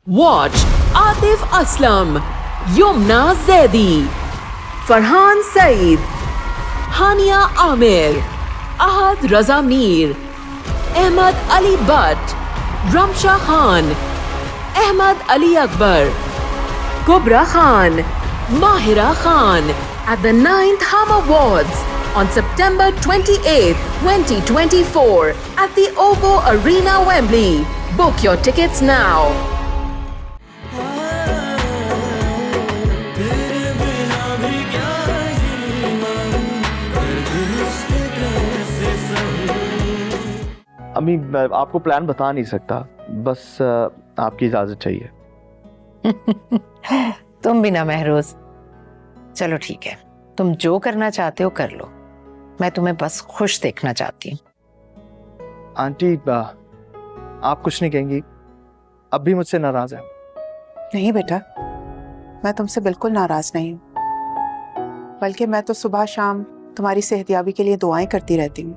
Watch Atif Aslam, Yumna Zaidi, Farhan Saeed, Hania Amir, Ahad Raza Mir, Ahmad Ali Butt, Ramsha Khan, Ahmad Ali Akbar, Kubra Khan, Mahira Khan at the 9th Hum Awards on September 28, 2024 at the OVO Arena, Wembley. Book your tickets now. अम्मी मैं आपको plan बता नहीं सकता, बस आपकी इजाजत चाहिए। तुम भी ना महरोज। चलो ठीक है, तुम जो करना चाहते हो कर लो, मैं तुम्हें बस खुश देखना चाहती हूँ। आंटी आप कुछ नहीं कहेंगी? अब भी मुझसे नाराज है? नहीं बेटा, मैं तुमसे बिल्कुल नाराज नहीं हूँ, बल्कि मैं तो सुबह शाम तुम्हारी सेहतयाबी के लिए दुआएं करती रहती हूँ।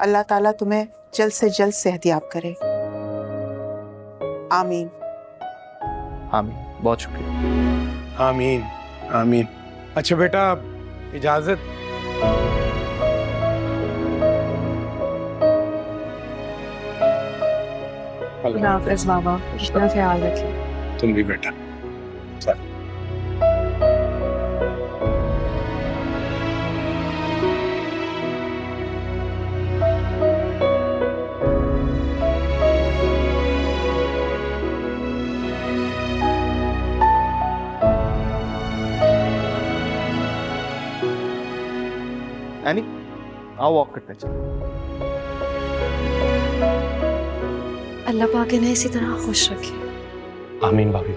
अल्लाह ताला तुम्हें जल्द से जल्द सेहतयाब करे। आमीन। आमीन, बहुत शुक्रिया। आमीन आमीन। अच्छा बेटा, इजाजत। हाफिज़ बाबा, अपना ख्याल रखिए। तुम भी बेटा। एनी आओ वॉक करते हैं। अल्लाह पाक इन्हें इसी तरह खुश रखे। आमीन भाभी।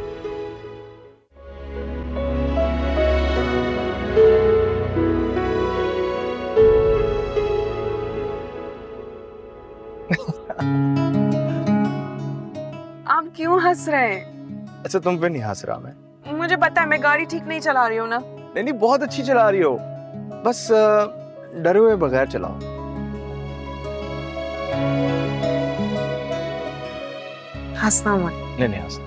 आप क्यों हंस रहे हैं? अच्छा तुम पे नहीं हंस रहा मैं। मुझे पता है मैं गाड़ी ठीक नहीं चला रही हूँ ना। नहीं नहीं, बहुत अच्छी चला रही हो, बस डरे हुए बगैर चलाओ। हंसना मत। नहीं नहीं हंसना।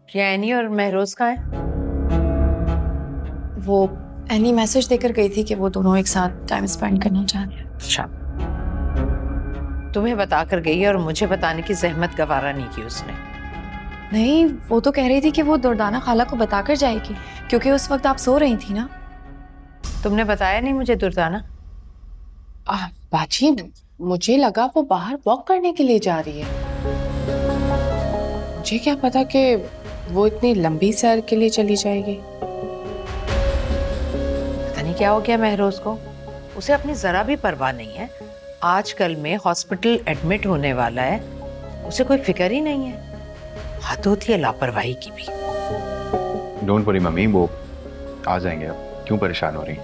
एनी और महरोज कहाँ है? वो एनी मैसेज देकर गई थी कि वो दोनों एक साथ टाइम स्पेंड करना चाहते हैं। अच्छा, तुम्हें बताकर गई और मुझे बताने की जहमत गवारा नहीं की उसने। नहीं, वो तो कह रही थी कि वो दुर्दाना खाला को बताकर जाएगी, क्योंकि उस वक्त आप सो रही थी ना। तुमने बताया नहीं मुझे दुर्दाना? बाजी, मुझे लगा वो बाहर वॉक करने के लिए जा रही है। मुझे क्या पता कि वो इतनी लंबी सैर के लिए चली जाएगी। पता नहीं क्या हो गया महरोज को, उसे अपनी जरा भी परवाह नहीं है। आजकल में हॉस्पिटल एडमिट होने वाला है, उसे कोई फिक्र ही नहीं है। हद होती है लापरवाही की भी। डोंट वरी मम्मी, वो आ जाएंगे, अब क्यों परेशान हो रही?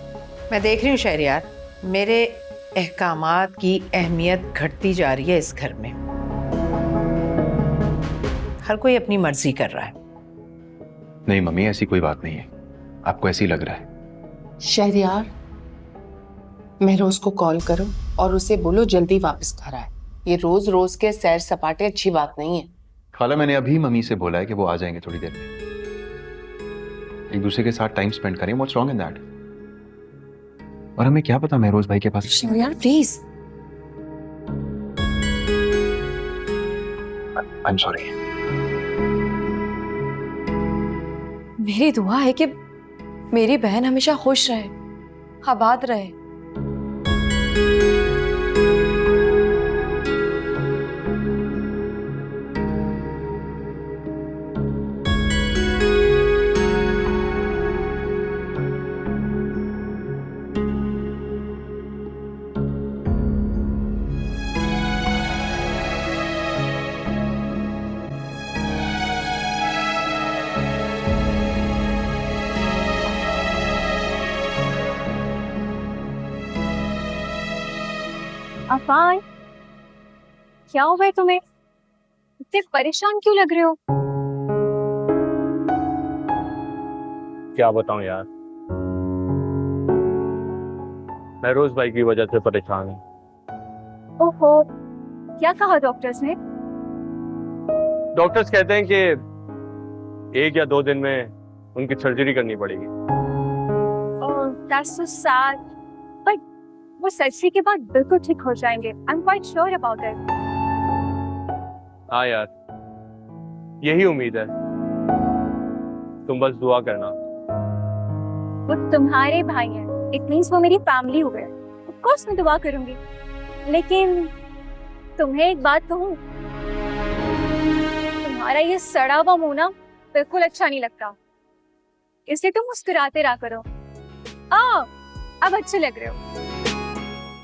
मैं देख रही हूँ शहरियार, मेरे अहकामात की अहमियत घटती जा रही है इस घर में। हर कोई अपनी मर्जी कर रहा है। नहीं मम्मी, ऐसी कोई बात नहीं है, आपको ऐसी लग रहा है। शहरियार, महरोज को कॉल करो और उसे बोलो जल्दी वापस घर आए। ये रोज रोज के सैर सपाटे अच्छी बात नहीं है। खाला, मैंने अभी मम्मी से बोला है कि वो आ जाएंगे थोड़ी देर में। एक दूसरे के साथ टाइम स्पेंड करें, व्हाट्स रॉन्ग इन दैट? और हमें क्या पता महरोज भाई के पास। यार प्लीज। I am sorry. मेरी दुआ है कि मेरी बहन हमेशा खुश रहे, आबाद रहे। अफान, क्या हुआ है तुम्हें? इतने परेशान क्यों लग रहे हो? क्या बताऊं यार, मैं रोज भाई की वजह से परेशान हूँ। ओहो, क्या कहा डॉक्टर्स ने? डॉक्टर्स कहते हैं कि 1 या 2 दिन में उनकी सर्जरी करनी पड़ेगी। ओह, दैट्स सो सैड। बट वो सर्जरी के बाद बिल्कुल ठीक हो जाएंगे। I am quite sure about it. हाँ यार, यही उम्मीद है। तुम बस दुआ करना। वो तुम्हारे भाई हैं, इट मींस वो मेरी फैमिली हो गए। ऑफ कोर्स मैं दुआ करूंगी, लेकिन तुम्हें एक बात कहूं, तुम्हारा ये सड़ा हुआ मुंह ना बिल्कुल अच्छा नहीं लगता, इसलिए तुम मुस्कुराते रहा करो। अब अच्छे लग रहे हो।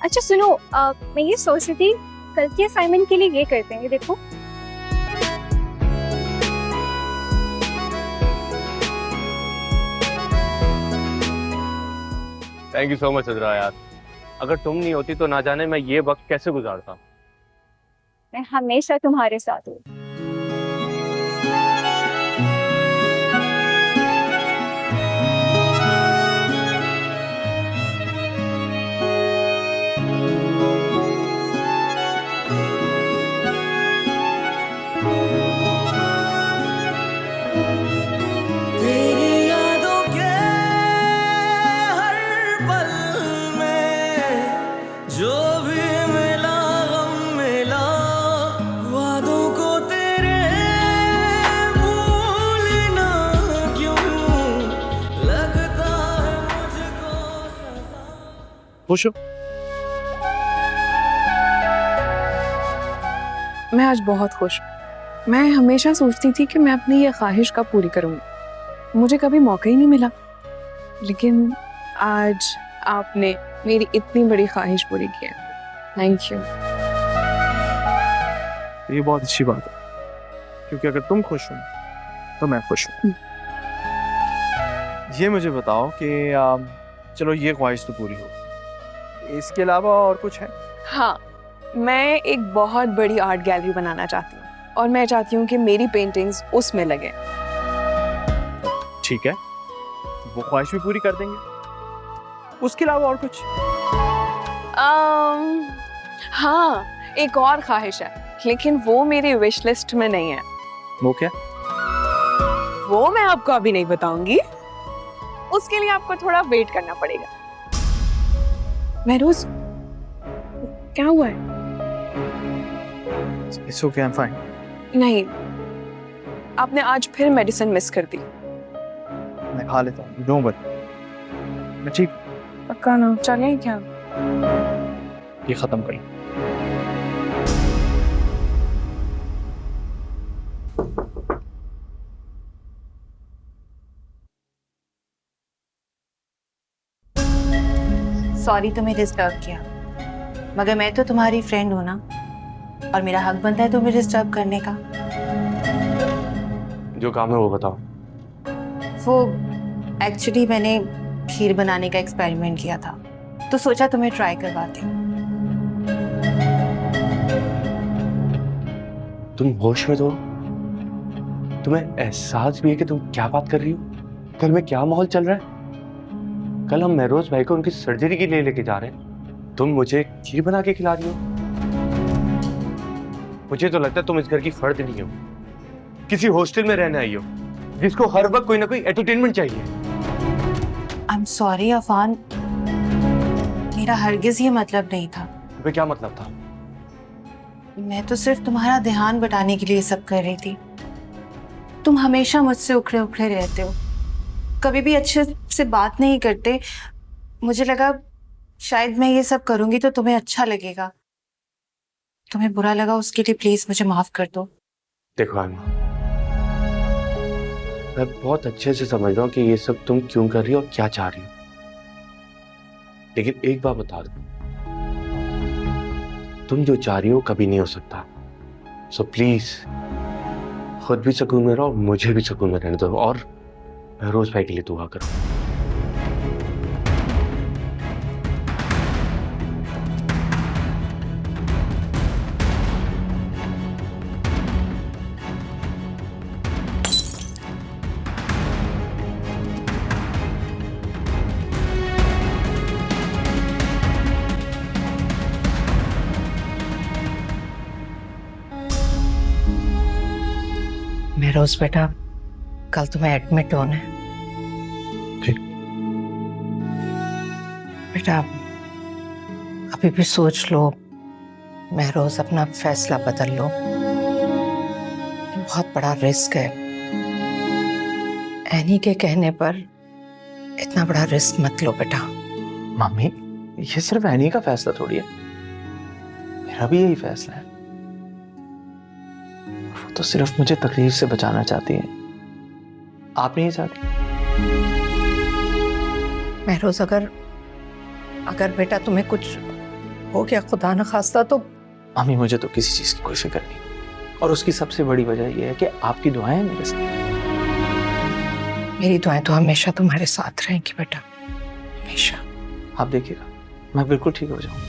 अच्छा सुनो, मैं ये सोच रही थी कल के असाइनमेंट के लिए ये करते हैं, ये देखो। थैंक यू सो मच अजरा यार, अगर तुम नहीं होती तो ना जाने मैं ये वक्त कैसे गुजारता। मैं हमेशा तुम्हारे साथ हूँ। खुश हो? मैं आज बहुत खुश हूँ। मैं हमेशा सोचती थी कि मैं अपनी ये ख्वाहिश कब पूरी करूँगी, मुझे कभी मौका ही नहीं मिला, लेकिन आज आपने मेरी इतनी बड़ी ख्वाहिश पूरी की है। Thank you. ये बहुत अच्छी बात है, क्योंकि अगर तुम खुश हो तो मैं खुश हूँ। ये मुझे बताओ कि चलो ये ख्वाहिश तो पूरी हो, इसके अलावा और कुछ है? हाँ, मैं एक बहुत बड़ी आर्ट गैलरी बनाना चाहती हूँ और मैं चाहती हूँ कि मेरी पेंटिंग्स उसमें लगे। ठीक है, वो ख्वाहिश भी पूरी कर देंगे। उसके अलावा और कुछ? हाँ, एक और ख्वाहिश है, लेकिन वो मेरी विश लिस्ट में नहीं है। वो क्या? वो मैं आपको अभी नहीं बताऊंगी, उसके लिए आपको थोड़ा वेट करना पड़ेगा। महरोज, क्या हुआ है? It's okay, I'm fine. नहीं, आपने आज फिर मेडिसिन मिस कर दी। मैं खा लेता हूँ, डोंट वरी, मैं ठीक। पक्का ना? चलें क्या? ये खत्म कर लो। सॉरी तुम्हें डिस्टर्ब किया, मगर मैं तो तुम्हारी फ्रेंड हूँ ना, और मेरा हक बनता है तुम्हें डिस्टर्ब करने का। जो काम है वो बताओ। वो एक्चुअली मैंने खीर बनाने का एक्सपेरिमेंट किया था, तो सोचा तुम्हें ट्राई करवाती हूँ। तुम होश में तो? तुम्हें एहसास भी है कि तुम क्या बात कर रही हो? घर में क्या माहौल चल रहा है? कल हम महरोज भाई को उनकी सर्जरी के लिए लेके जा रहे हैं, तुम मुझे खीर बना के खिला रही हो? मुझे तो लगता है तुम इस घर की फर्द नहीं हो, किसी हॉस्टल में रहने आई हो जिसको हर वक्त कोई ना कोई एंटरटेनमेंट चाहिए। आई एम सॉरी अफान, मेरा हरगिज ये मतलब नहीं था। तुम्हें क्या मतलब था? मैं तो सिर्फ तुम्हारा ध्यान बटाने के लिए सब कर रही थी। तुम हमेशा मुझसे उखड़े उखड़े रहते हो, कभी भी अच्छे से बात नहीं करते। मुझे लगा शायद मैं ये सब करूंगी तो तुम्हें अच्छा लगेगा। तुम्हें बुरा लगा उसके लिए प्लीज मुझे माफ कर दो। देखो आयमा, मैं बहुत अच्छे से समझ रहा हूँ कि ये सब तुम क्यों कर रही हो और क्या चाह रही हो, लेकिन एक बात बता दो, तुम जो चाह रही हो कभी नहीं हो सकता। सो प्लीज खुद भी सुकून में रहो, मुझे भी सुकून में रहने दो, और महरोज भाई के लिए दुआ करो। महरोज बेटा, कल तुम्हें एडमिट होना है। ठीक। बेटा अभी भी सोच लो, महरोज, अपना फैसला बदल लो। बहुत बड़ा रिस्क है। एनी के कहने पर इतना बड़ा रिस्क मत लो बेटा। मम्मी, ये सिर्फ एनी का फैसला थोड़ी है, मेरा भी यही फैसला है। वो तो सिर्फ मुझे तकलीफ से बचाना चाहती है, आप नहीं चाहती। महरोज, अगर बेटा तुम्हें कुछ हो गया खुदा न खास्ता तो। मम्मी, मुझे तो किसी चीज की कोई फिक्र नहीं, और उसकी सबसे बड़ी वजह यह है कि आपकी दुआएं हैं मेरे साथ। मेरी दुआएं तो हमेशा तुम्हारे साथ रहेंगी बेटा, हमेशा। आप देखिएगा, मैं बिल्कुल ठीक हो जाऊंगा।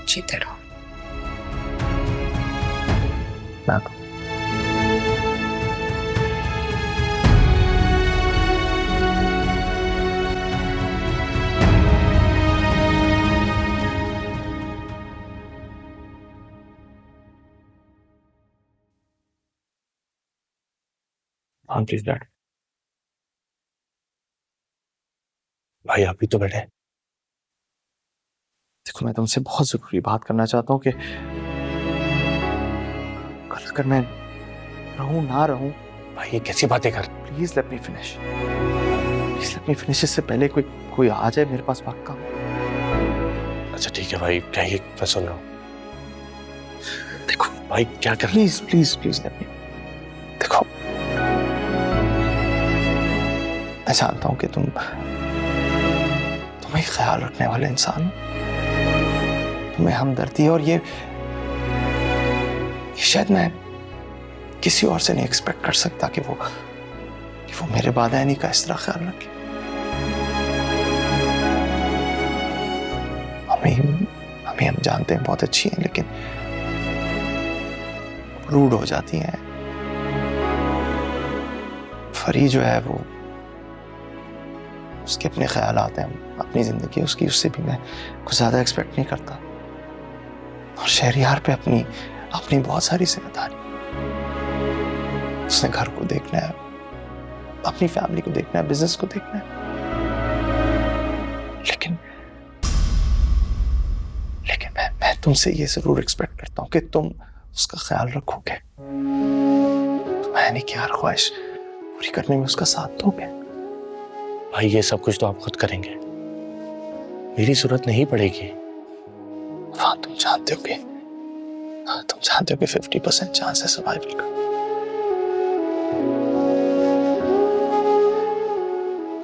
जीते रहो। मैं प्लीज डैड। भाई आप ही तो बैठे। देखो, मैं तुमसे बहुत जरूरी बात करना चाहता हूँ कि कल अगर मैं रहूं ना रहूं। भाई ये कैसी बातें कर। Please let me finish, please let me finish. इससे पहले कोई आ जाए मेरे पास वक्त का। अच्छा ठीक है भाई, कहिए, मैं सुन रहा हूँ। देखो भाई क्या कर। Please please please let me. देखो, मैं जानता हूं कि तुम्हें ख्याल रखने वाले इंसान, तुम्हें हमदर्दी, और ये शायद मैं किसी और से नहीं एक्सपेक्ट कर सकता कि वो मेरे बाद एनी का इस तरह ख्याल रखे। मम्मी, हम जानते हैं बहुत अच्छी हैं, लेकिन रूड हो जाती हैं। फरी जो है वो, उसके अपने ख्याल आते हैं, अपनी जिंदगी उसकी, उससे भी मैं कुछ ज्यादा एक्सपेक्ट नहीं करता। और शहरियार पे अपनी बहुत सारी जिम्मेदारी। उसने घर को देखना है, अपनी फैमिली को देखना है, बिजनेस को देखना है। लेकिन मैं तुमसे ये जरूर एक्सपेक्ट करता हूँ कि तुम उसका ख्याल रखोगे, तुम एनी की हर ख्वाहिश पूरी करने में उसका साथ दोगे। भाई ये सब कुछ तो आप खुद करेंगे, मेरी जरूरत नहीं पड़ेगी। हाँ, तुम जानते हो कि 50% चांस है सर्वाइवल का।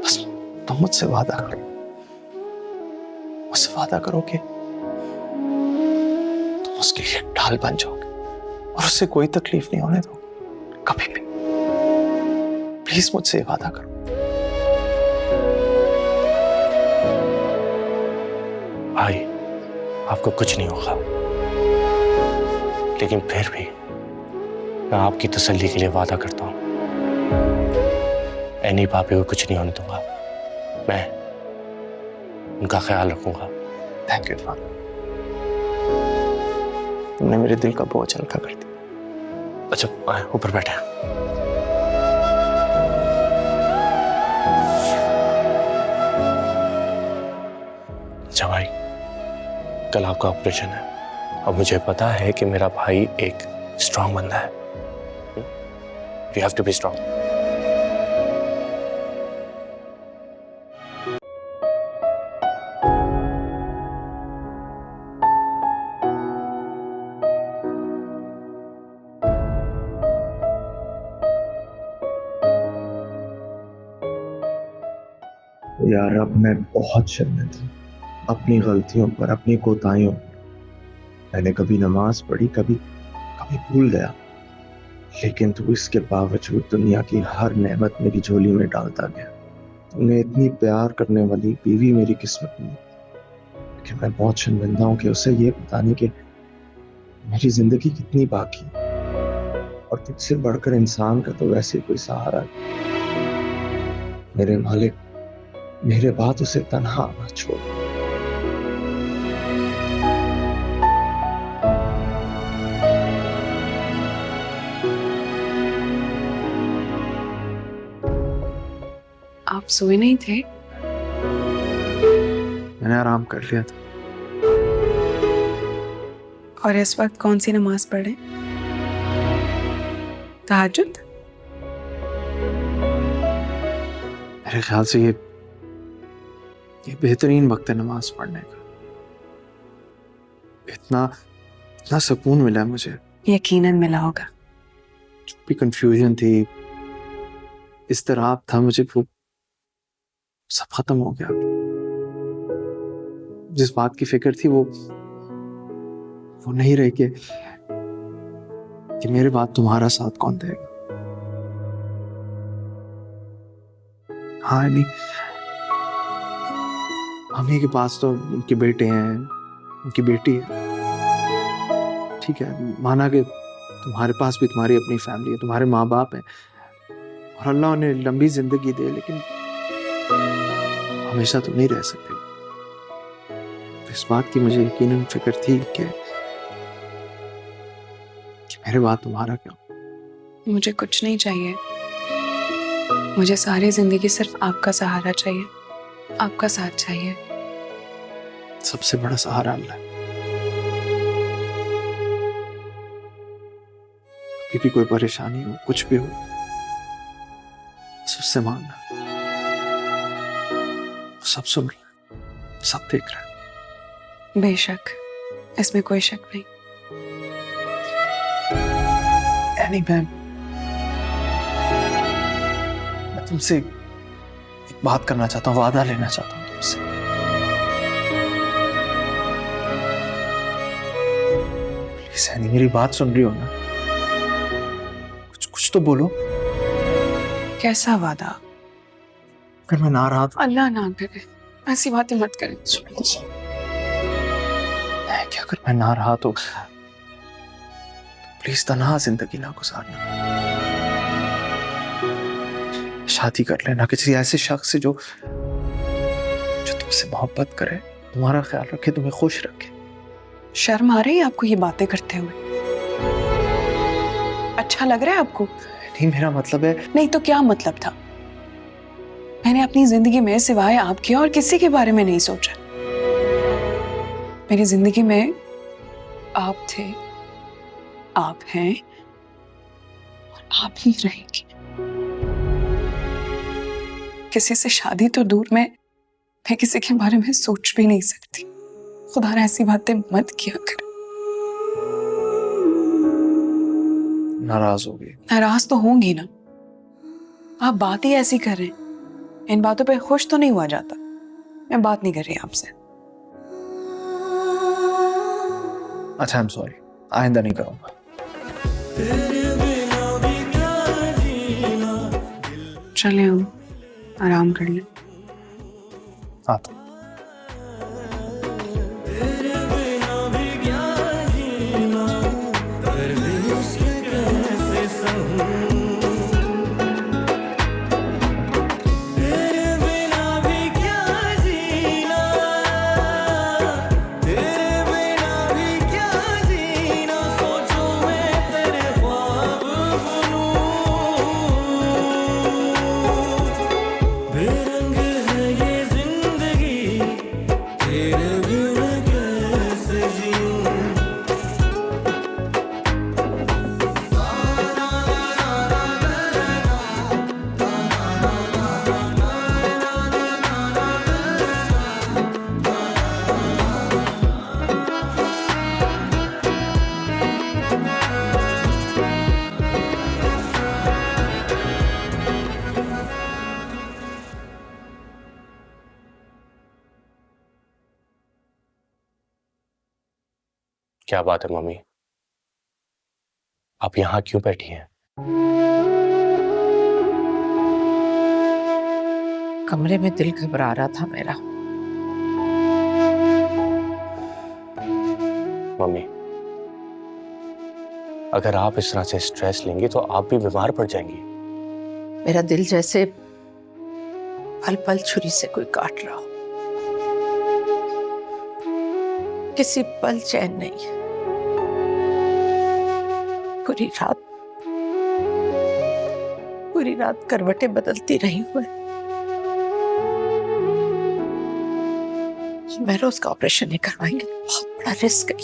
बस तुम मुझसे वादा करो कि तुम उसके लिए ढाल बन जाओगे और उससे कोई तकलीफ नहीं होने दो कभी भी। प्लीज मुझसे वादा करो। भाई आपको कुछ नहीं होगा, लेकिन फिर भी मैं आपकी तसल्ली के लिए वादा करता हूं, एनी पापी को कुछ नहीं होने दूंगा। मैं उनका ख्याल रखूंगा। थैंक यू फादर, तुमने मेरे दिल का बोझ हल्का कर दिया। अच्छा ऊपर बैठे। अच्छा भाई, कल आपका ऑपरेशन है और मुझे पता है कि मेरा भाई एक स्ट्रांग बंदा है। You have to be strong. यार, अब मैं बहुत शर्मिंदा हूं अपनी गलतियों पर, अपनी कोताहियों पर। मैंने कभी नमाज पढ़ी, कभी भूल गया, लेकिन तू इसके बावजूद दुनिया की हर नेमत मेरी झोली में डालता गया। तुमने इतनी प्यार करने वाली बीवी मेरी किस्मत में, लेकिन मैं बहुत शर्मिंदा हूं कि उसे ये पता नहीं कि मेरी जिंदगी कितनी बाकी है, और तुझसे बढ़कर इंसान का तो वैसे कोई सहारा नहीं। मेरे मालिक, मेरे बाद उसे तन्हा ना छोड़। सोए नहीं थे? मैंने आराम कर लिया था। और इस वक्त कौन सी नमाज पढ़े? तहज्जुद? मेरे ख्याल से ये बेहतरीन वक्त है नमाज पढ़ने का। इतना इतना सुकून मिला मुझे। यकीनन मिला होगा। जो भी कंफ्यूजन थी, इस्तराब था मुझे, वो सब खत्म हो गया। जिस बात की फिक्र थी वो नहीं रही कि मेरे बाद तुम्हारा साथ कौन देगा। हाँ नहीं, मम्मी के पास तो उनके बेटे हैं, उनकी बेटी है, ठीक है, माना कि तुम्हारे पास भी तुम्हारी अपनी फैमिली है, तुम्हारे माँ बाप हैं और अल्लाह उन्हें लंबी जिंदगी दे, लेकिन हमेशा तो नहीं रह सकते। इस बात की मुझे यकीनन फिक्र थी कि मेरे बाद तुम्हारा क्या। मुझे कुछ नहीं चाहिए, मुझे सारी जिंदगी सिर्फ आपका सहारा चाहिए, आपका साथ चाहिए। सबसे बड़ा सहारा अल्लाह है। कभी भी कोई परेशानी हो, कुछ भी हो, बस उससे मांगना, सब सुन रहा है, सब देख रहा है। बेशक, इसमें कोई शक नहीं। नहीं, मैं तुमसे एक बात करना चाहता हूँ, वादा लेना चाहता हूँ तुमसे। प्लीज एनी, मेरी बात सुन रही हो ना? कुछ तो बोलो। कैसा वादा? अगर मैं ना रहा तो? अल्लाह ना करे, ऐसी बातें मत करें। क्या अगर मैं ना रहा तो प्लीज तन्हा जिंदगी ना गुजारना। शादी कर लेना किसी ऐसे शख्स से जो तुमसे मोहब्बत करे, तुम्हारा ख्याल रखे, तुम्हें खुश रखे। शर्म आ रही है आपको ये बातें करते हुए? अच्छा लग रहा है आपको? नहीं, मेरा मतलब है। नहीं तो क्या मतलब था? मैंने अपनी जिंदगी में सिवाय आपके और किसी के बारे में नहीं सोचा। मेरी जिंदगी में आप थे, आप हैं और आप ही रहेंगे। किसी से शादी तो दूर, मैं किसी के बारे में सोच भी नहीं सकती। खुदा ने ऐसी बातें मत किया कर। नाराज हो गई? नाराज तो होंगी ना, आप बात ही ऐसी कर रहे हैं। इन बातों पे खुश तो नहीं हुआ जाता। मैं बात नहीं कर रही आपसे। अच्छा, आई एम सॉरी, आइंदा नहीं करूंगा। चले हम आराम कर लें। आता। क्या बात है मम्मी, आप यहाँ क्यों बैठी हैं? कमरे में दिल घबरा रहा था मेरा। मम्मी, अगर आप इस तरह से स्ट्रेस लेंगी तो आप भी बीमार पड़ जाएंगी। मेरा दिल जैसे पल पल छुरी से कोई काट रहा हो। किसी पल चैन नहीं है। पूरी रात करवटें बदलती रही हूं। महरोज का ऑपरेशन नहीं करवाएंगे, बहुत बड़ा रिस्क है।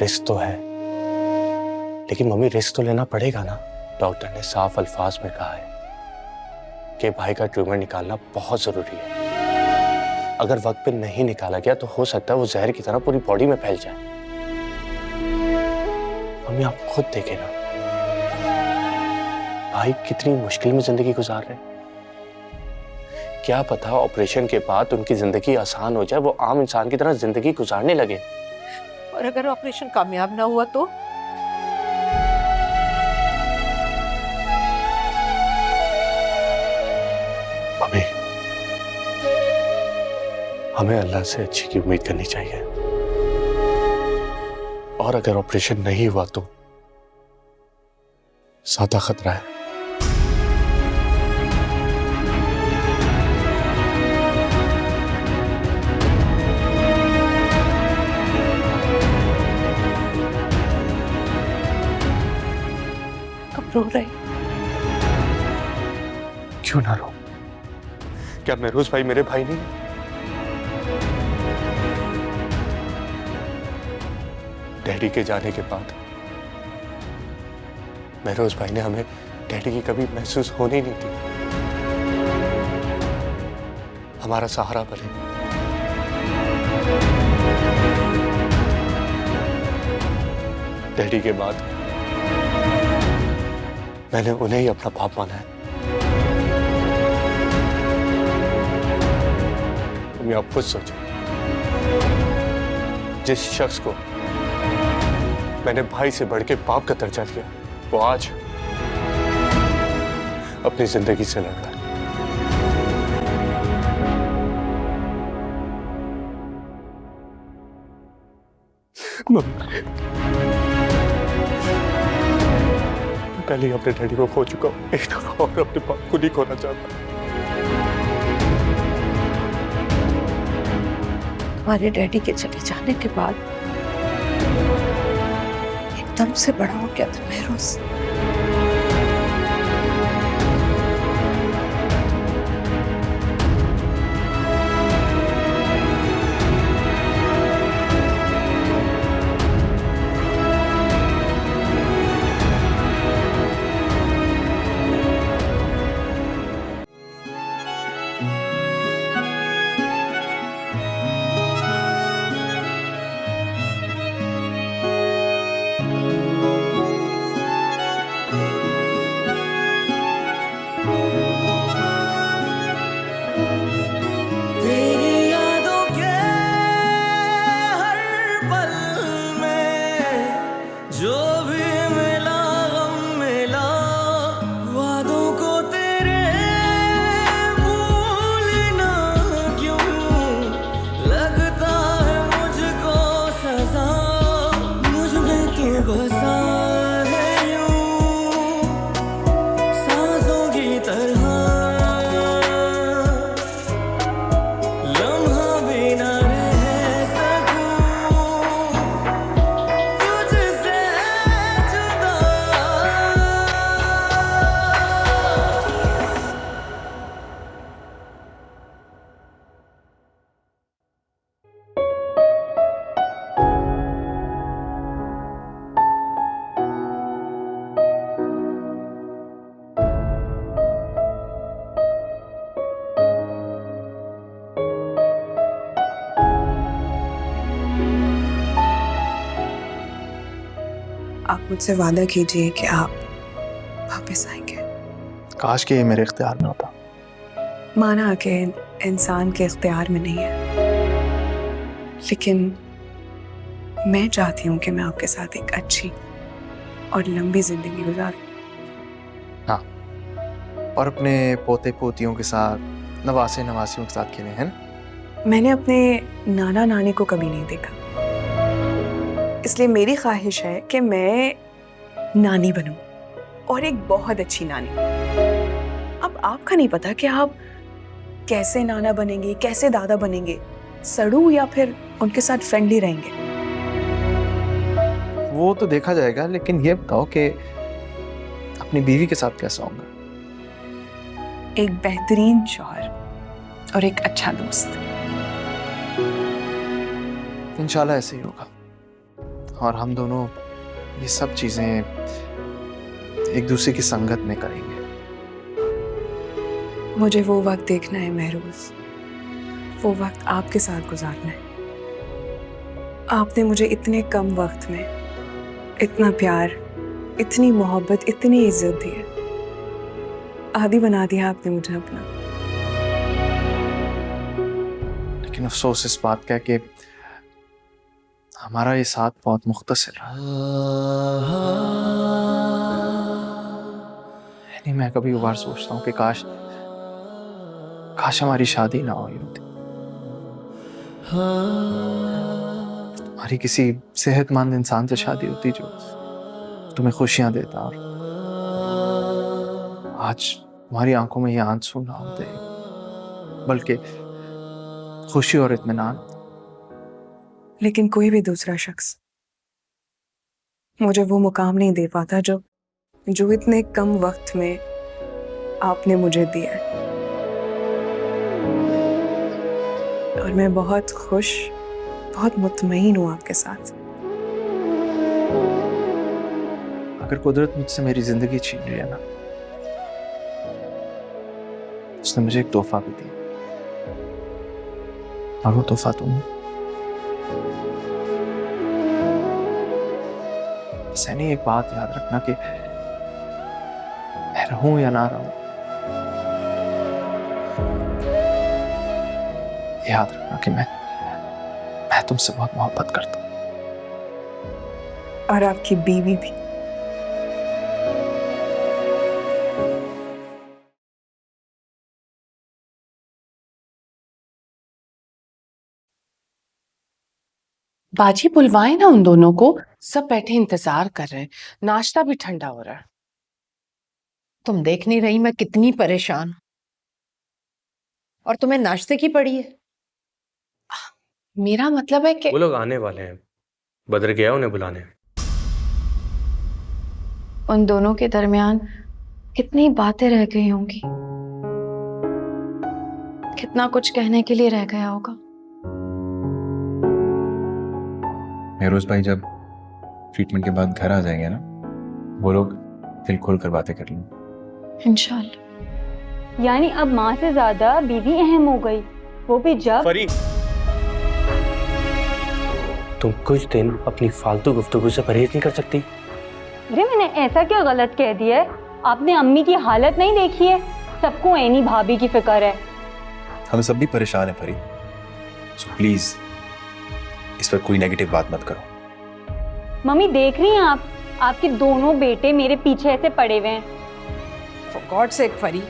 रिस्क तो है, लेकिन मम्मी रिस्क तो लेना पड़ेगा ना। डॉक्टर ने साफ अल्फाज में कहा है कि भाई का ट्यूमर निकालना बहुत जरूरी है। अगर वक्त पे नहीं निकाला गया तो हो सकता है वो जहर की तरह पूरी बॉडी में फैल जाए। मम्मी आप खुद देखें ना, भाई कितनी मुश्किल में जिंदगी गुजार रहे हैं। क्या पता ऑपरेशन के बाद उनकी जिंदगी आसान हो जाए, वो आम इंसान की तरह जिंदगी गुजारने लगे। और अगर ऑपरेशन कामयाब ना हुआ तो? मम्मी, हमें अल्लाह से अच्छी की उम्मीद करनी चाहिए। और अगर ऑपरेशन नहीं हुआ तो ज्यादा खतरा है। अब रो रहे? क्यों ना रो? क्या महरोज भाई मेरे भाई नहीं? डैडी के जाने के बाद महरोज भाई ने हमें डैडी की कभी महसूस होने ही नहीं दी। हमारा सहारा बने। डैडी के बाद मैंने उन्हें ही अपना बाप माना है। तुम आप खुद सोचो, जिस शख्स को मैंने भाई से बढ़ के बाप का दर्जा दिया, वो आज अपनी जिंदगी से लड़ रहा है। पहले ही अपने डैडी को खो चुका हूं, एक दफा और अपने बाप को नहीं खोना चाहता। तुम्हारे डैडी के चले जाने के बाद एकदम से बड़ा हो गया था महरोज। आप मुझसे वादा कीजिए कि आप वापस आएंगे। काश कि ये मेरे इख्तियार में होता। माना कि इंसान के इख्तियार में नहीं है, लेकिन मैं चाहती हूँ कि मैं आपके साथ एक अच्छी और लंबी जिंदगी गुजारूं। हाँ, और अपने पोते पोतियों के साथ, नवासे नवासियों के साथ खेलें, है ना? मैंने अपने नाना नानी को कभी नहीं देखा, इसलिए मेरी ख्वाहिश है कि मैं नानी बनूं, और एक बहुत अच्छी नानी। अब आपका नहीं पता कि आप कैसे नाना बनेंगे, कैसे दादा बनेंगे, सड़ू या फिर उनके साथ फ्रेंडली रहेंगे। वो तो देखा जाएगा, लेकिन ये बताओ कि अपनी बीवी के साथ कैसा होगा? एक बेहतरीन शौहर और एक अच्छा दोस्त। इंशाल्लाह ऐसे ही होगा और हम दोनों ये सब चीजें एक दूसरे की संगत में करेंगे। मुझे वो वक्त देखना है महरोज, वो वक्त आपके साथ गुजारना है। आपने मुझे इतने कम वक्त में इतना प्यार, इतनी मोहब्बत, इतनी इज्जत दी है। आदी बना दिया आपने मुझे अपना। लेकिन अफसोस इस बात का है कि हमारा ये साथ बहुत मुख्तसर रहा। नहीं, मैं कभी बार सोचता हूँ कि काश हमारी शादी ना हुई होती, हमारी किसी सेहतमंद इंसान से शादी होती जो तुम्हें खुशियां देता, और आज हमारी आंखों में ये आंसू ना होते बल्कि खुशी और इत्मीनान। लेकिन कोई भी दूसरा शख्स मुझे वो मुकाम नहीं दे पाता जो इतने कम वक्त में आपने मुझे दिया है। और मैं बहुत खुश, बहुत मुतमईन हूं आपके साथ। अगर कुदरत मुझसे मेरी जिंदगी छीन रही है ना, उसने मुझे एक तोहफा भी दिया, और वो तोहफा तुम हो। बस नहीं, एक बात याद रखना कि मैं रहूं या ना रहूं, याद रखना कि मैं तुमसे बहुत मोहब्बत करता हूं। और आपकी बीवी भी। बाजी बुलवाए ना उन दोनों को, सब बैठे इंतजार कर रहे हैं, नाश्ता भी ठंडा हो रहा है। तुम देख नहीं रही मैं कितनी परेशान हूं, और तुम्हें नाश्ते की पड़ी है। मेरा मतलब है कि वो लोग आने वाले हैं, बदर गया उन्हें बुलाने। उन दोनों के दरमियान कितनी बातें रह गई होंगी, कितना कुछ कहने के लिए रह गया होगा। महरोज भाई जब ट्रीटमेंट के बाद घर आ जाएंगे ना, वो लोग दिल खोल कर बातें कर लेंगे इंशाल्लाह। यानी अब माँ से ज्यादा बीवी अहम हो गई, वो भी जब फरी, तुम कुछ दिन अपनी फालतू गुफ्तगू से परहेज नहीं कर सकती? अरे मैंने ऐसा क्या गलत कह दिया है? आपने अम्मी की हालत नहीं देखी है? सबको ऐनी भाभी की फिक्र है। हम सब भी परेशान हैं फरी, सो प्लीज इस पर कोई नेगेटिव बात मत करो। मम्मी देख रही हैं आप, आपके दोनों बेटे मेरे पीछे ऐसे पड़े हुए हैं। फॉर गॉड सेक फरी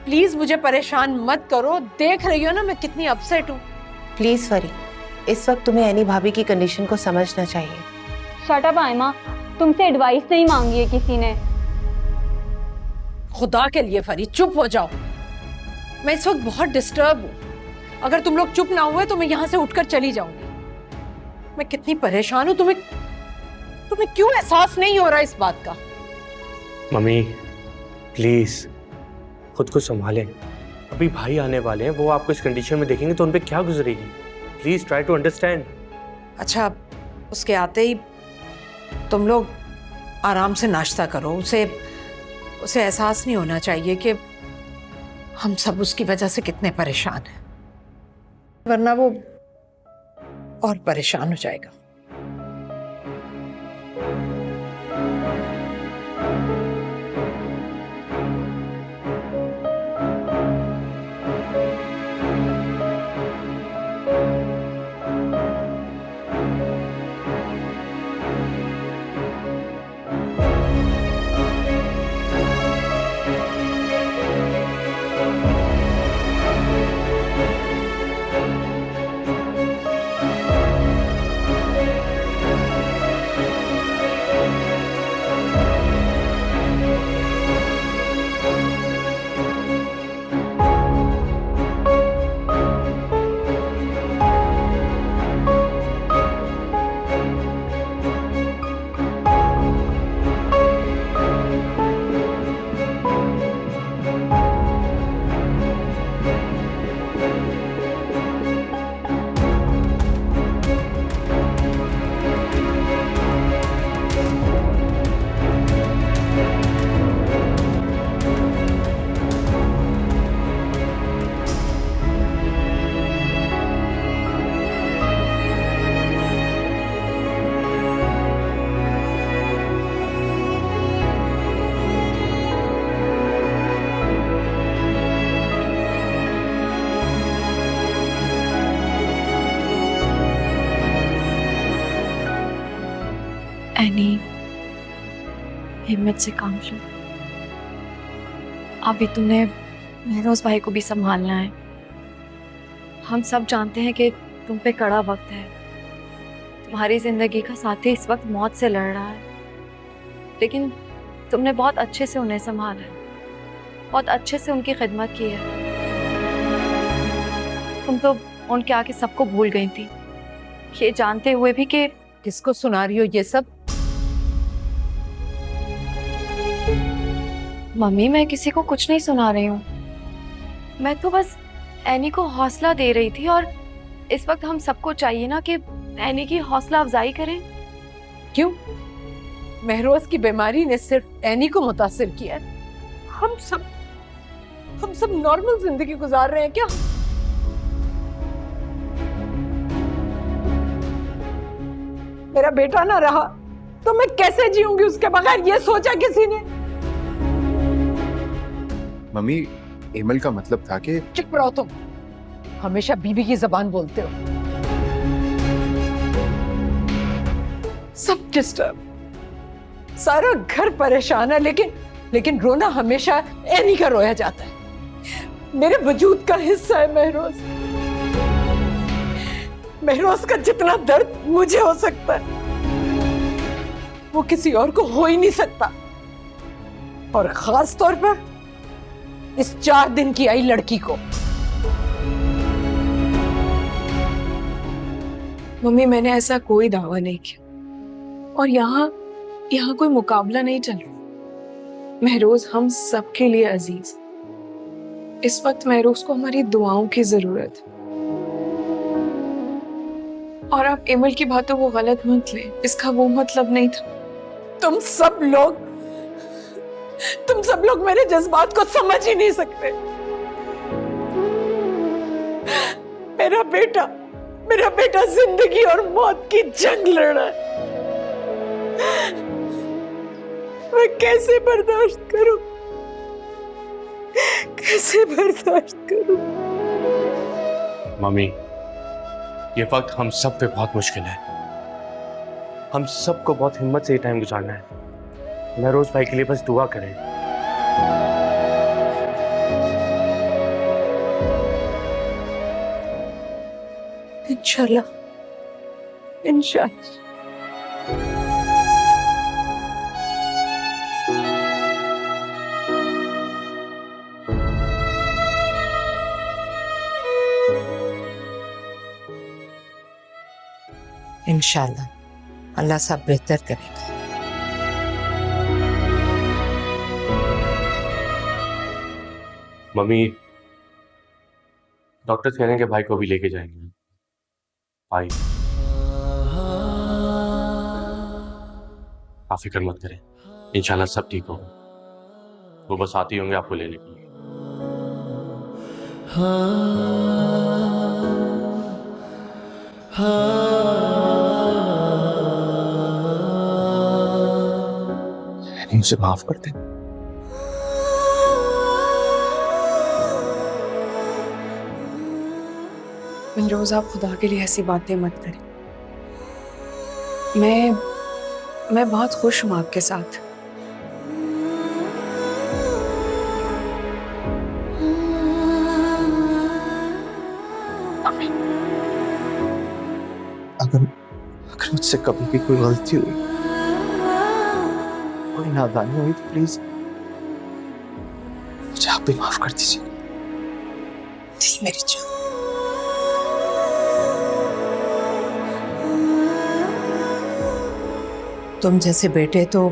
प्लीज मुझे परेशान मत करो। देख रही हो ना मैं कितनी अपसेट हूँ। प्लीज फरी, इस वक्त तुम्हें एनी भाभी की कंडीशन को समझना चाहिए। शट अप आयमा, तुमसे एडवाइस नहीं मांगी है किसी ने। खुदा के लिए फरी चुप हो जाओ, मैं इस वक्त बहुत डिस्टर्ब हूँ। अगर तुम लोग चुप ना हुए तो मैं यहाँ से उठकर चली जाऊंगी। मैं कितनी परेशान हूँ, तुम्हें क्यों एहसास नहीं हो रहा इस बात का? मम्मी प्लीज खुद को संभालें, अभी भाई आने वाले हैं, वो आपको इस कंडीशन में देखेंगे तो उन पे क्या गुजरेगी। Please try to understand. अच्छा, उसके आते ही तुम लोग आराम से नाश्ता करो। उसे एहसास नहीं होना चाहिए कि हम सब उसकी वजह से कितने परेशान हैं, वरना वो और परेशान हो जाएगा। एनी, हिम्मत से काम लो। अभी तुमने महरोज भाई को भी संभालना है। हम सब जानते हैं कि तुम पे कड़ा वक्त है। तुम्हारी जिंदगी का साथी इस वक्त मौत से लड़ रहा है, लेकिन तुमने बहुत अच्छे से उन्हें संभाला है, बहुत अच्छे से उनकी खिदमत की है। तुम तो उनके आगे सबको भूल गई थी, ये जानते हुए भी कि किसको सुना रही हो ये सब? मम्मी, मैं किसी को कुछ नहीं सुना रही हूँ। मैं तो बस एनी को हौसला दे रही थी, और इस वक्त हम सबको चाहिए ना कि एनी की हौसला अफजाई करें। क्यों? महरोज की बीमारी ने सिर्फ एनी को मुतासिर किया है? हम सब नॉर्मल जिंदगी गुजार रहे हैं क्या? मेरा बेटा ना रहा तो मैं कैसे जीऊंगी उसके बगैर, ये सोचा किसी ने? मम्मी, एमल का मतलब था कि चुप रहो तुम, हमेशा बीवी की जबान बोलते हो। सब डिस्टर्ब, सारा घर परेशान है, लेकिन रोना हमेशा एनी का रोया जाता है। मेरे वजूद का हिस्सा है महरोज। महरोज का जितना दर्द मुझे हो सकता है वो किसी और को हो ही नहीं सकता, और खास तौर पर इस 4 दिन की आई लड़की को। मम्मी, मैंने ऐसा कोई दावा नहीं किया, और यहाँ कोई मुकाबला नहीं चल रहा। महरोज हम सबके लिए अजीज। इस वक्त महरोज को हमारी दुआओं की जरूरत है। और आप एमल की बातों को गलत मत ले, इसका वो मतलब नहीं था। तुम सब लोग मेरे जज्बात को समझ ही नहीं सकते। मेरा बेटा जिंदगी और मौत की जंग लड़ रहा है। मैं कैसे बर्दाश्त करूं? मम्मी, ये वक्त हम सब पे बहुत मुश्किल है। हम सबको बहुत हिम्मत से ये टाइम गुजारना है। महरोज भाई के लिए बस दुआ करें। इंशाल्लाह। इंशाल्लाह अल्लाह सब बेहतर करेगा। मम्मी, डॉक्टर कह रहे हैं कि भाई को भी लेके जाएंगे। भाई, आप फिक्र मत करें, इंशाल्लाह सब ठीक होगा। वो बस आते ही होंगे आपको लेने के लिए। मुझे माफ कर दे। महरोज, आप खुदा के लिए ऐसी बातें मत करें। मैं बहुत खुश हूं आपके साथ। अगर मुझसे कभी भी कोई गलती हुई, कोई नादानी हुई, तो प्लीज मुझे आप भी माफ कर दीजिए। मेरी जान, तुम जैसे बेटे तो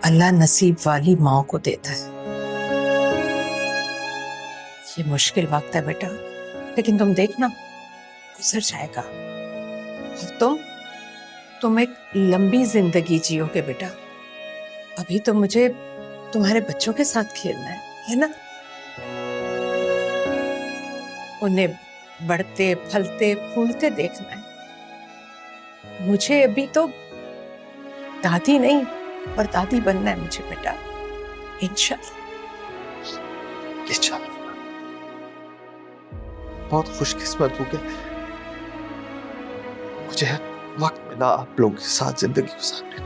अल्लाह नसीब वाली माँ को देता है। ये मुश्किल वक्त है बेटा, लेकिन तुम देखना गुजर जाएगा। और तुम एक लंबी जिंदगी जियोगे बेटा। अभी तो मुझे तुम्हारे बच्चों के साथ खेलना है ना? उन्हें बढ़ते फलते फूलते देखना है। मुझे अभी तो दादी नहीं पर दादी बनना है मुझे बेटा, इंशाल्लाह। बहुत खुशकिस्मत हूँ कि वक्त मिला आप लोगों के साथ जिंदगी गुजारने का।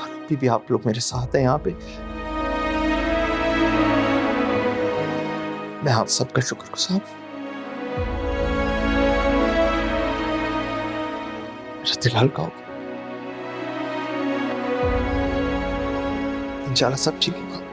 और अभी भी आप लोग मेरे साथ हैं यहाँ पे। मैं आप सबका शुक्रगुजार हूं। मेरा दिल हल्का हो गया। इंशाल्लाह सब ठीक होगा।